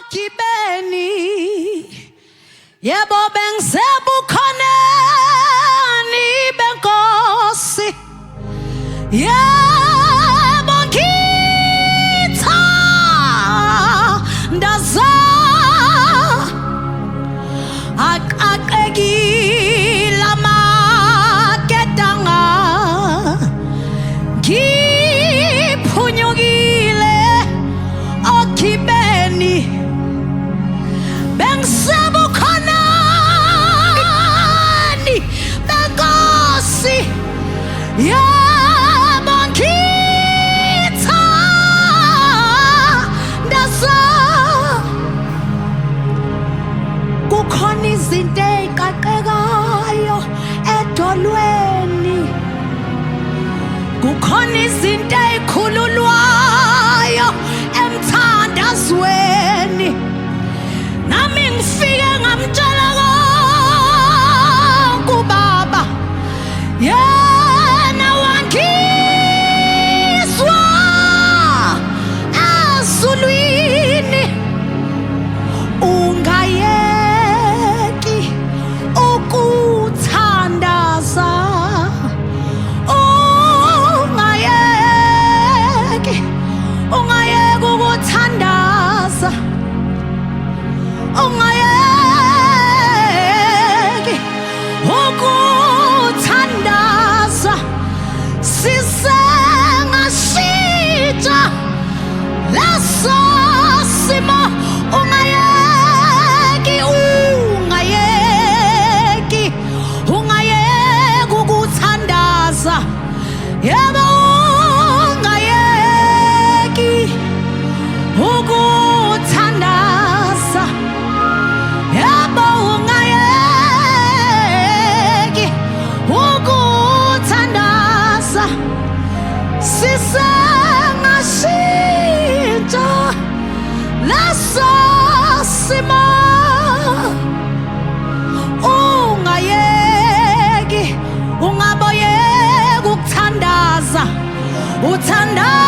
Okibeni yebo bengisebukhoneni benkosi yebo ngitha ndaza aqaqekile amaketanga ngiphunyukile Okibeni bengisebukhoneni benkosi yebo ngitha ndaza kukhona izinto eziqaqekayo edolweni kukhona izinto ezikhululwayo emthandazweni nami ngifike ngamtshela kubaba yena wangizwa ezulwini ungayeki ukuthandaza ungayeki ukuthandaza ungayeki ukuthandaza sisengashintsha leso simo ungayeki ukuthandaza yebo ungayeki ukuthandaza yebo ungayeki ukuthandaza sisengashintsha leso simo ungayeki ungaboyeki ukuthandaza uthandaza